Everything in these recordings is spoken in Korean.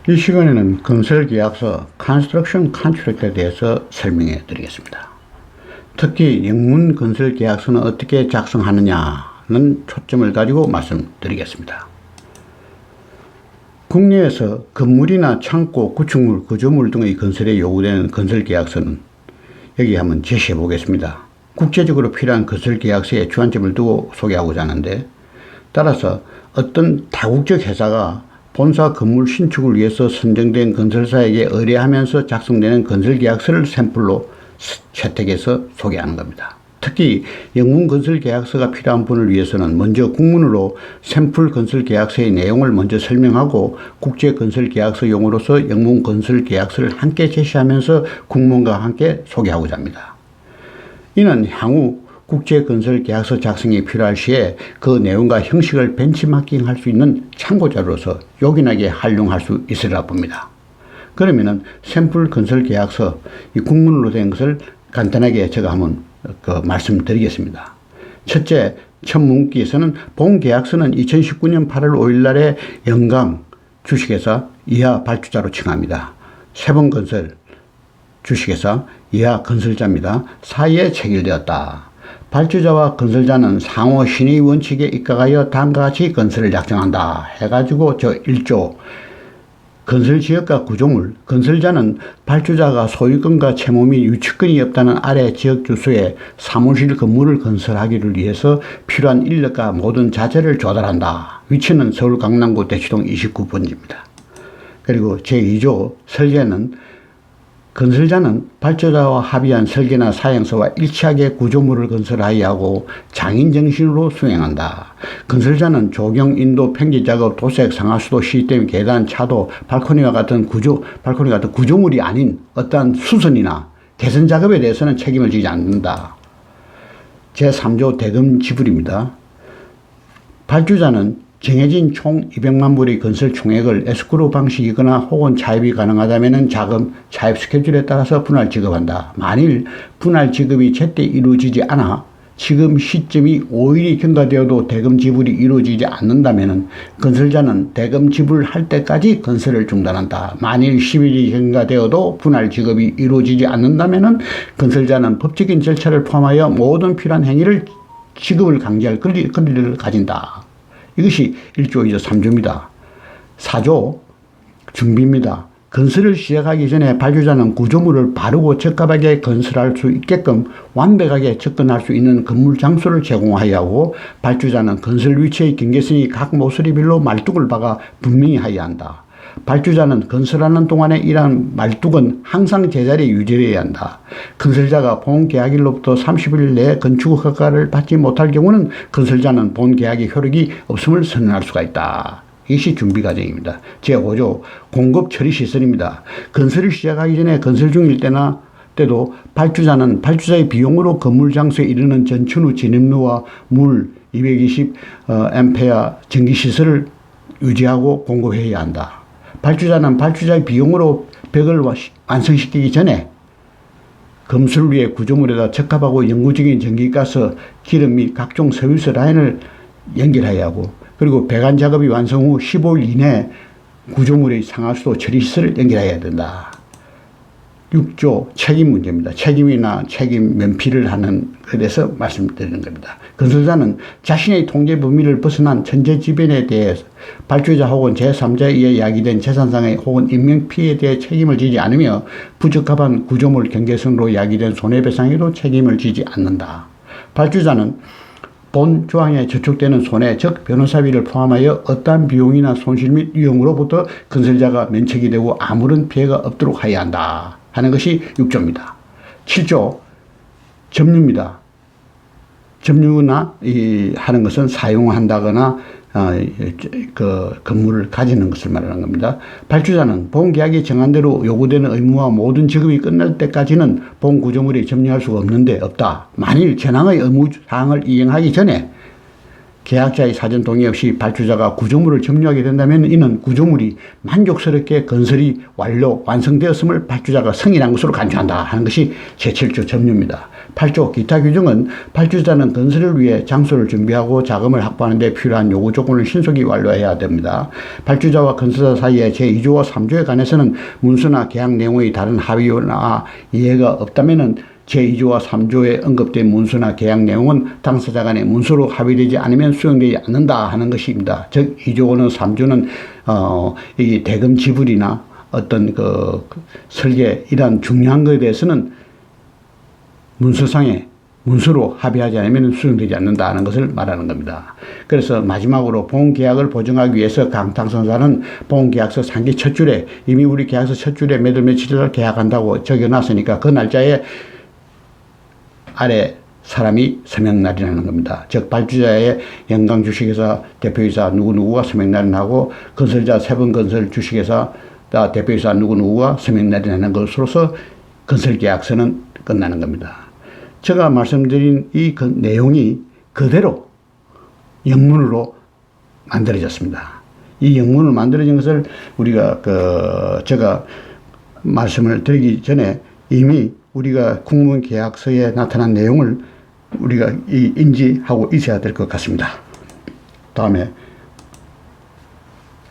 이 시간에는 건설계약서 Construction Contract에 대해서 설명해 드리겠습니다. 특히 영문 건설계약서는 어떻게 작성하느냐는 초점을 가지고 말씀드리겠습니다. 국내에서 건물이나 창고, 구축물, 구조물 등의 건설에 요구되는 건설계약서는 여기 한번 제시해 보겠습니다. 국제적으로 필요한 건설계약서에 주안점을 두고 소개하고자 하는데, 따라서 어떤 다국적 회사가 본사 건물 신축을 위해서 선정된 건설사에게 의뢰하면서 작성되는 건설계약서를 샘플로 채택해서 소개하는 겁니다. 특히 영문 건설계약서가 필요한 분을 위해서는 먼저 국문으로 샘플 건설계약서의 내용을 먼저 설명하고 국제건설계약서용으로서 영문 건설계약서를 함께 제시하면서 국문과 함께 소개하고자 합니다. 이는 향후 국제건설계약서 작성이 필요할 시에 그 내용과 형식을 벤치마킹할 수 있는 참고자료로서 요긴하게 활용할 수 있으리라 봅니다. 그러면은 샘플 건설계약서, 이 국문으로 된 것을 간단하게 제가 한번 말씀드리겠습니다. 첫째, 첫 문구에서는 본 계약서는 2019년 8월 5일 날에 영광 주식회사 이하 발주자로 칭합니다. 세번건설 주식회사 이하 건설자입니다. 사이에 체결되었다. 발주자와 건설자는 상호 신의 원칙에 입각하여 다음과 같이 건설을 작성한다 해가지고 저 1조 건설지역과 구조물, 건설자는 발주자가 소유권과 채무 및 유치권이 없다는 아래 지역 주소에 사무실 건물을 건설하기를 위해서 필요한 인력과 모든 자재를 조달한다. 위치는 서울 강남구 대치동 29번지입니다. 그리고 제2조 설계는 건설자는 발주자와 합의한 설계나 사양서와 일치하게 구조물을 건설하여야 하고 장인정신으로 수행한다. 건설자는 조경, 인도, 평지 작업, 도색, 상하수도, 시스템, 계단, 차도, 발코니와 같은 구조물이 아닌 어떠한 수선이나 개선 작업에 대해서는 책임을 지지 않는다. 제3조 대금 지불입니다. 발주자는 정해진 총 200만 불의 건설 총액을 에스크로 방식이거나 혹은 차입이 가능하다면 자금, 차입 스케줄에 따라서 분할 지급한다. 만일 분할 지급이 제때 이루어지지 않아 지금 시점이 5일이 경과되어도 대금 지불이 이루어지지 않는다면 건설자는 대금 지불할 때까지 건설을 중단한다. 만일 10일이 경과되어도 분할 지급이 이루어지지 않는다면 건설자는 법적인 절차를 포함하여 모든 필요한 행위를 지급을 강제할 권리를 가진다. 이것이 1조, 2조, 3조입니다. 4조 준비입니다. 건설을 시작하기 전에 발주자는 구조물을 바르고 적합하게 건설할 수 있게끔 완벽하게 접근할 수 있는 건물 장소를 제공하여야 하고, 발주자는 건설 위치의 경계선이 각 모서리별로 말뚝을 박아 분명히 하여야 한다. 발주자는 건설하는 동안에 이러한 말뚝은 항상 제자리에 유지해야 한다. 건설자가 본 계약일로부터 30일 내에 건축 허가를 받지 못할 경우는 건설자는 본 계약의 효력이 없음을 선언할 수가 있다. 이것이 준비 과정입니다. 제5조 공급 처리 시설입니다. 건설을 시작하기 전에 건설 중일 때도 발주자는 발주자의 비용으로 건물 장소에 이르는 전천후 진입로와 물 220 앰페어 전기 시설을 유지하고 공급해야 한다. 발주자는 발주자의 비용으로 벽을 완성시키기 전에 건설 위에 구조물에다 적합하고 영구적인 전기가스, 기름 및 각종 서비스 라인을 연결해야 하고, 그리고 배관 작업이 완성 후 15일 이내에 구조물의 상하수도 처리시설을 연결해야 된다. 6조 책임 문제입니다. 책임이나 책임 면피를 하는 것에 대해서 말씀드리는 겁니다. 건설자는 자신의 통제 범위를 벗어난 천재지변에 대해 발주자 혹은 제3자에 의해 야기된 재산상의 혹은 인명피해에 대해 책임을 지지 않으며 부적합한 구조물 경계선으로 야기된 손해배상에도 책임을 지지 않는다. 발주자는 본 조항에 저촉되는 손해, 즉 변호사비를 포함하여 어떠한 비용이나 손실 및 위험으로부터 건설자가 면책이 되고 아무런 피해가 없도록 해야 한다 하는 것이 6조입니다. 7조 점유입니다. 점유나 하는 것은 사용한다거나 그 건물을 가지는 것을 말하는 겁니다. 발주자는 본 계약이 정한 대로 요구되는 의무와 모든 지급이 끝날 때까지는 본 구조물이 점유할 수가 없다. 만일 전항의 의무 사항을 이행하기 전에 계약자의 사전 동의 없이 발주자가 구조물을 점유하게 된다면 이는 구조물이 만족스럽게 건설이 완성되었음을 발주자가 승인한 것으로 간주한다 하는 것이 제7조 점유입니다. 8조 기타 규정은 발주자는 건설을 위해 장소를 준비하고 자금을 확보하는 데 필요한 요구 조건을 신속히 완료해야 됩니다. 발주자와 건설사 사이에 제2조와 3조에 관해서는 문서나 계약 내용의 다른 합의나 이해가 없다면 제2조와 3조에 언급된 문서나 계약 내용은 당사자 간의 문서로 합의되지 않으면 수용되지 않는다 하는 것입니다. 즉 2조는 3조는 이 대금 지불이나 어떤 설계 이러한 중요한 것에 대해서는 문서로 합의하지 않으면 수용되지 않는다는 것을 말하는 겁니다. 그래서 마지막으로 본계약을 보증하기 위해서 각 당사자는 본계약서 상기 첫 줄에 이미 우리 계약서 첫 줄에 몇 월 며칠을 계약한다고 적어놨으니까 그 날짜에 아래 사람이 서명날인하는 겁니다. 즉 발주자의 영광 주식회사 대표이사 누구누구가 서명날인 하고 건설자 세번건설 주식회사 대표이사 누구누구가 서명날인하는 것으로서 건설계약서는 끝나는 겁니다. 제가 말씀드린 이 내용이 그대로 영문으로 만들어졌습니다. 이 영문을 만들어진 것을 우리가 제가 말씀을 드리기 전에 이미 우리가 국무원 계약서에 나타난 내용을 우리가 인지하고 있어야 될 것 같습니다. 다음에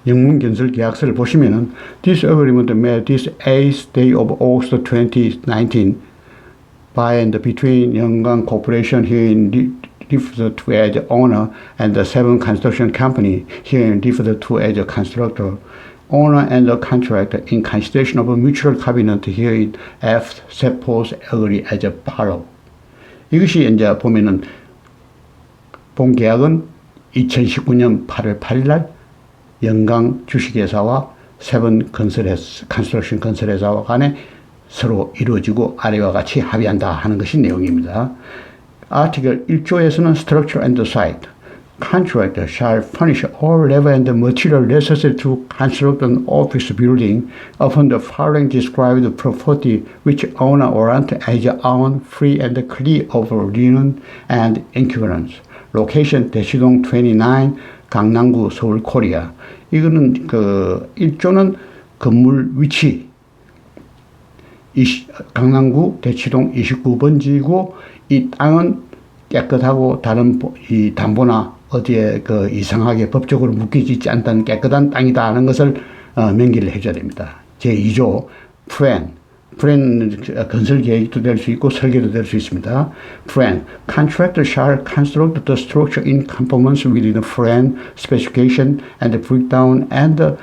영문 건설 계약서를 보시면은 This agreement made this 8th day of August 2019 by and between Yeongang Corporation herein referred to as owner and the Seven Construction Company herein referred to as a constructor. Owner and the contractor in consideration of a mutual covenant herein F set forth agree as follow. 이것이 이제 보면은 본 계약은 2019년 8월 8일 날 영광 주식회사와 세븐 컨스트럭션 건설회사와 간에 서로 이루어지고 아래와 같이 합의한다 하는 것이 내용입니다. 아티클 1조에서는 Structure and Site Contractor shall furnish all labor and material necessary to construct an office building upon the following described property which owner warrant as own free and clear of lien and encumbrance. Location 대치동 29 강남구 서울 코리아. 이거는 1조는 건물 위치 강남구 대치동 29번지고 이 땅은 깨끗하고 다른 이 담보나 어디에 이상하게 법적으로 묶이지 있지 않다는 깨끗한 땅이다 하는 것을 명기를 해줘야 됩니다. 제2조 프렌 건설 계획도 될 수 있고 설계도 될 수 있습니다. 프렌 contractor shall construct the structure in conformance with the frame specification and the breakdown and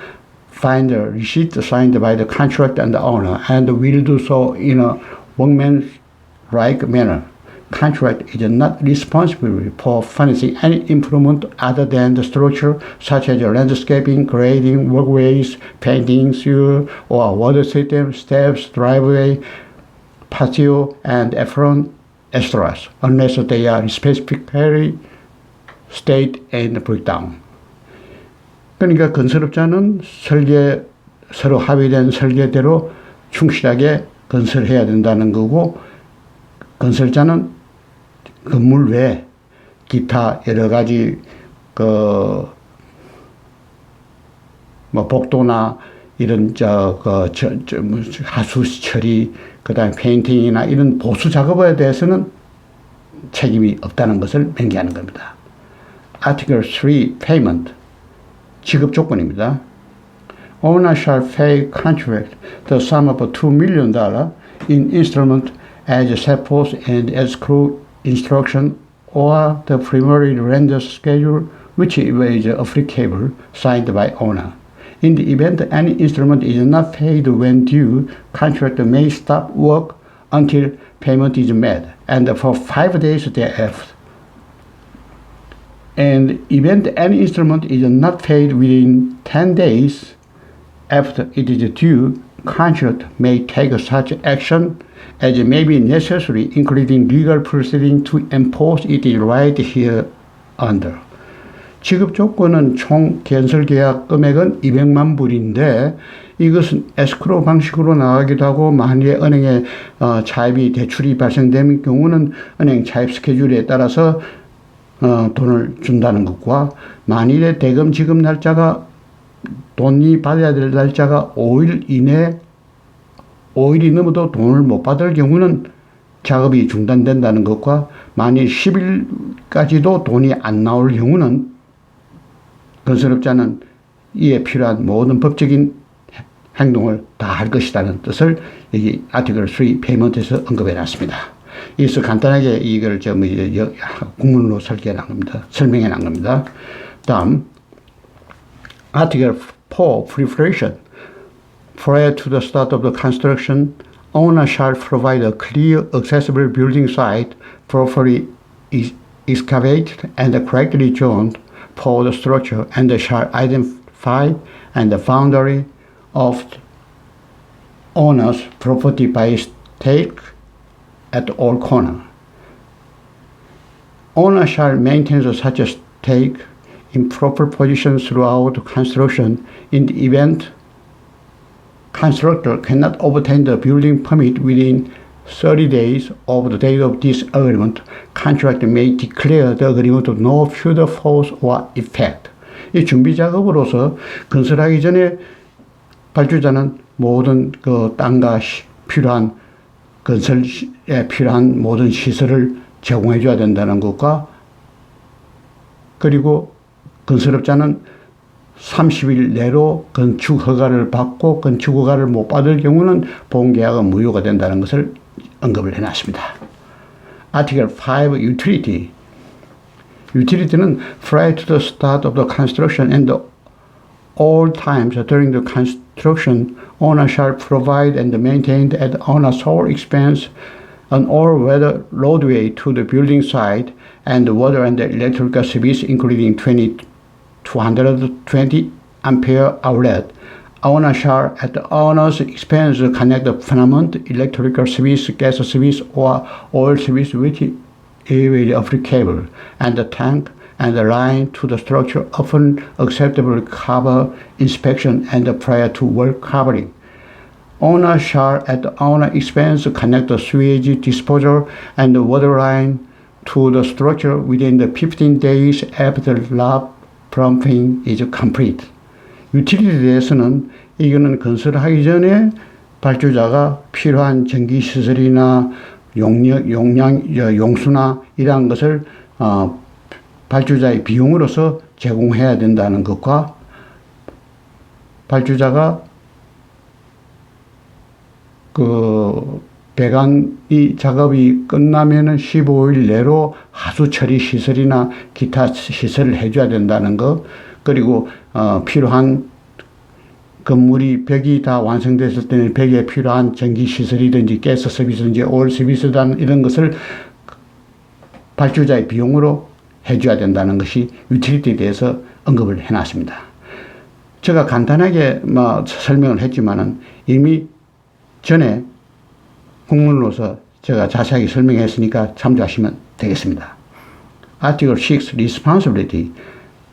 find the receipt signed by the contractor and the owner and will do so in a workmanlike manner. Contract is not responsible for furnishing any improvement other than the structure, such as landscaping, grading, walkways, painting, sewer, or water system, steps, driveway, patio, and effluent extras, unless they are specifically stated in the breakdown. 그러니까 건설업자는 서로 합의된 설계대로 충실하게 건설해야 된다는 거고, 건설자는 건물 외에 기타 여러 가지 복도나 이런 하수 처리, 그다음에 페인팅이나 이런 보수 작업에 대해서는 책임이 없다는 것을 명기하는 겁니다. Article 3 Payment 지급 조건입니다. Owner shall pay contract the sum of $2 million in installment as set forth in escrow instruction or the preliminary render schedule which is applicable signed by owner. In the event any instrument is not paid when due, contractor may stop work until payment is made and for 5 days thereafter. In the event any instrument is not paid within 10 days after it is due, contractor may take such action as may be necessary, including legal proceeding to enforce it right here under. 지급 조건은 총 건설 계약 금액은 200만 불인데 이것은 에스크로 방식으로 나가기도 하고 만일에 은행에 차입이 대출이 발생되는 경우는 은행 차입 스케줄에 따라서 돈을 준다는 것과 만일에 대금 지급 날짜가 돈이 받아야 될 날짜가 5일 이내 5일이 넘어도 돈을 못 받을 경우는 작업이 중단된다는 것과 만일 10일까지도 돈이 안 나올 경우는 건설업자는 이에 필요한 모든 법적인 행동을 다 할 것이라는 뜻을 여기 아티클 3 페이먼트에서 언급해 놨습니다. 이래서 간단하게 이걸 국문으로 설명해 놨 겁니다. 다음 아티클 4 preparation. Prior to the start of the construction, owner shall provide a clear, accessible building site properly excavated and correctly joined for the structure, and shall identify and the boundary of the owner's property by stake at all corners. Owner shall maintain such a stake in proper position throughout construction. In the event constructor cannot obtain the building permit within 30 days of the date of this agreement, contractor may declare the agreement of no further force or effect. 이 준비 작업으로서 건설하기 전에 발주자는 모든 그 땅과 필요한 건설에 필요한 모든 시설을 제공해 줘야 된다는 것과 그리고 건설업자는 30일 내로 건축 허가를 받고 건축 허가를 못 받을 경우는 본계약은 무효가 된다는 것을 언급을 해놨습니다. Article 5 Utility. Utility는 prior to the start of the construction and all times during the construction, owner shall provide and maintain at owner's sole expense an all-weather roadway to the building site and water and electrical service including 220 ampere outlet. Owner shall at the owner's expense connect the permanent electrical service, gas service, or oil service which is applicable, and the tank and the line to the structure upon acceptable cover inspection and prior to work covering. Owner shall at the owner expense connect the sewage disposal and the water line to the structure within the 15 days after lab plumbing is complete. 유틸리티에 대해서는 이거는 건설하기 전에 발주자가 필요한 전기시설이나 용수나 이러한 것을 발주자의 비용으로서 제공해야 된다는 것과 발주자가 그 배관이 작업이 끝나면은 15일 내로 하수 처리 시설이나 기타 시설을 해줘야 된다는 것, 그리고 필요한 건물이 벽이 다 완성됐을 때는 벽에 필요한 전기 시설이든지 가스 서비스든지 오일 서비스든 이런 것을 발주자의 비용으로 해줘야 된다는 것이 유틸리티에 대해서 언급을 해놨습니다. 제가 간단하게 설명을 했지만은 이미 전에 국문으로서 제가 자세하게 설명했으니까 참조하시면 되겠습니다. Article 6 Responsibility.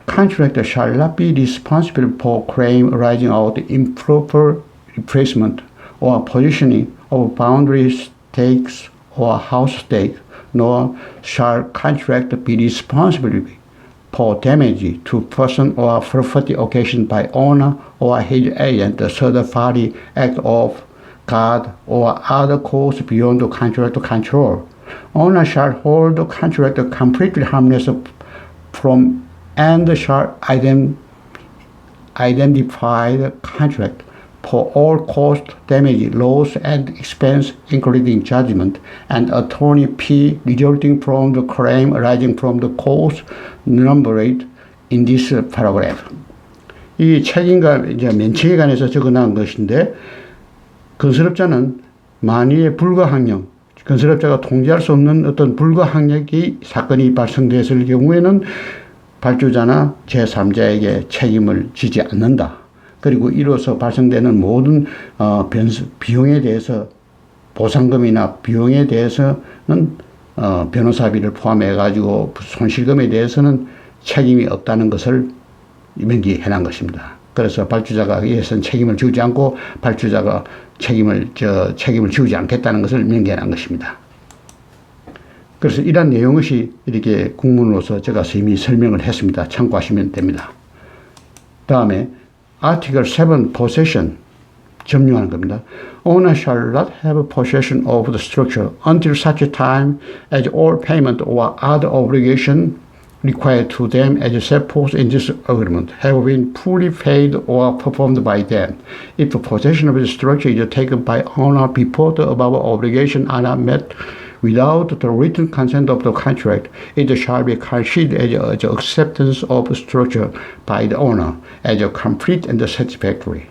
Contractor shall not be responsible for claim arising out of improper replacement or positioning of boundary stakes or house stake, nor shall contractor be responsible for damage to person or property occasioned by owner or his agent, the third party act of God or other cause beyond the contractor control. Owner shall hold the contractor completely harmless from and shall identify the contract for all cost, damage, loss, and expense, including judgment and attorney fee resulting from the claim arising from the cause numbered in this paragraph. 이 책임과 이제 면책에 관해서 적어놓은 것인데, 건설업자는 만일의 불가항력, 건설업자가 통제할 수 없는 어떤 불가항력이 사건이 발생됐을 경우에는 발주자나 제3자에게 책임을 지지 않는다. 그리고 이로써 발생되는 모든 비용에 대해서 보상금이나 비용에 대해서는 변호사비를 포함해 가지고 손실금에 대해서는 책임이 없다는 것을 명기해 놓은 것입니다. 그래서 발주자가 이에선 책임을 지우지 않고 발주자가 책임을 지우지 않겠다는 것을 명기해 놓은 것입니다. 그래서 이런 내용이 이렇게 국문으로서 제가 이미 설명을 했습니다. 참고하시면 됩니다. 다음에 Article 7 Possession, 점유하는 겁니다. Owner shall not have possession of the structure until such time as all payment or other obligation required to them as set forth in this agreement have been fully paid or performed by them. If the possession of the structure is taken by owner before the above obligations are not met without the written consent of the contract, it shall be considered as acceptance of the structure by the owner as complete and satisfactory.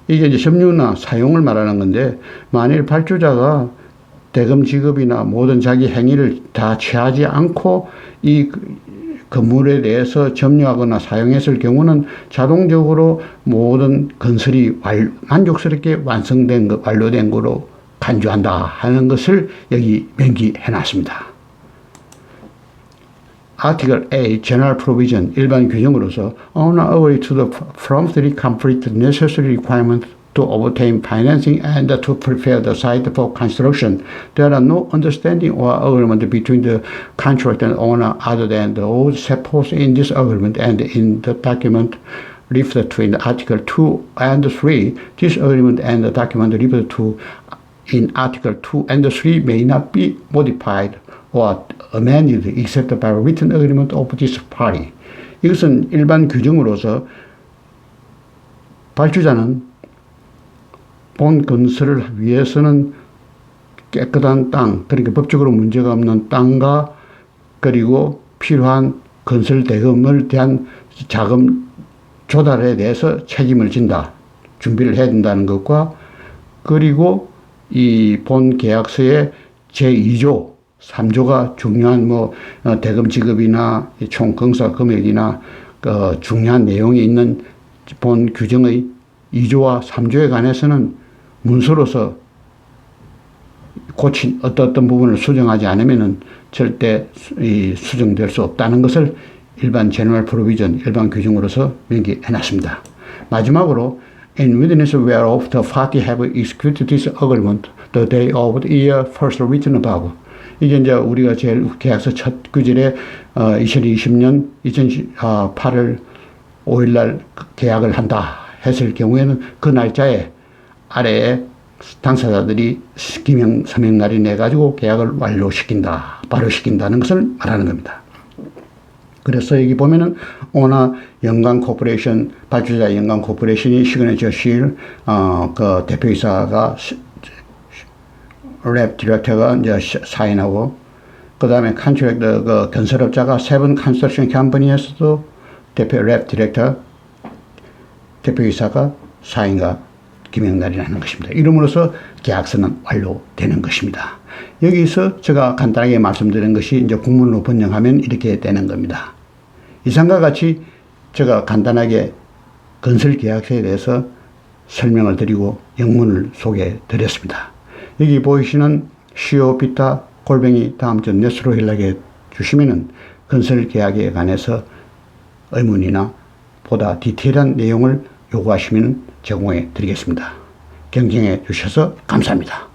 이게 이제 점유나 사용을 말하는 건데, 만일 발주자가 대금 지급이나 모든 자기 행위를 다 취하지 않고 이 건물에 대해서 점유하거나 사용했을 경우는 자동적으로 모든 건설이 만족스럽게 완성된 것, 완료된 거로 간주한다 하는 것을 여기 명기해 놨습니다. Article A, General Provision, 일반 규정으로서 owner agree to the promptly complete the necessary requirements to obtain financing and to prepare the site for construction. There are no understanding or agreement between the contractor and owner other than those set forth in this agreement and in the document referred to in Article 2 and 3. This agreement and the document referred to in Article 2 and 3 may not be modified or amended except by written agreement of this party. 이것은 일반 규정으로서 발주자는 본 건설을 위해서는 깨끗한 땅, 그러니까 법적으로 문제가 없는 땅과 그리고 필요한 건설 대금을 대한 자금 조달에 대해서 책임을 진다. 준비를 해야 된다는 것과 그리고 이 본 계약서의 제2조, 3조가 중요한 대금 지급이나 총 공사 금액이나 중요한 내용이 있는 본 규정의 2조와 3조에 관해서는 문서로서 어떤 부분을 수정하지 않으면은 절대 수정될 수 없다는 것을 일반 제너럴 프로비전, 일반 규정으로서 명기해 놨습니다. 마지막으로 in witness whereof the party have executed this agreement the day of the year first written above. 이게 이제 우리가 제일 계약서 첫 구절에 2020년 8월 5일 날 계약을 한다 했을 경우에는 그 날짜에 아래에 당사자들이 기명 서명 날이 내 가지고 계약을 완료시킨다, 발효시킨다는 것을 말하는 겁니다. 그래서 여기 보면은 오나 영광 코퍼레이션, 발주자 영광 코퍼레이션이 시그니처 실, 그 대표이사가 랩 디렉터가 이제 사인하고, 그 다음에 컨트랙터 그 건설업자가 세븐 컨스트럭션 컴퍼니에서도 대표 랩 디렉터, 대표이사가 사인과 기명날이라는 것입니다. 이름으로써 계약서는 완료되는 것입니다. 여기서 제가 간단하게 말씀드린 것이 이제 국문으로 번역하면 이렇게 되는 겁니다. 이상과 같이 제가 간단하게 건설 계약서에 대해서 설명을 드리고 영문을 소개해 드렸습니다. 여기 보이시는 시오비타 골뱅이 다음 주 넷으로 연락해 주시면은 건설 계약에 관해서 의문이나 보다 디테일한 내용을 요구하시면 제공해 드리겠습니다. 경청해 주셔서 감사합니다.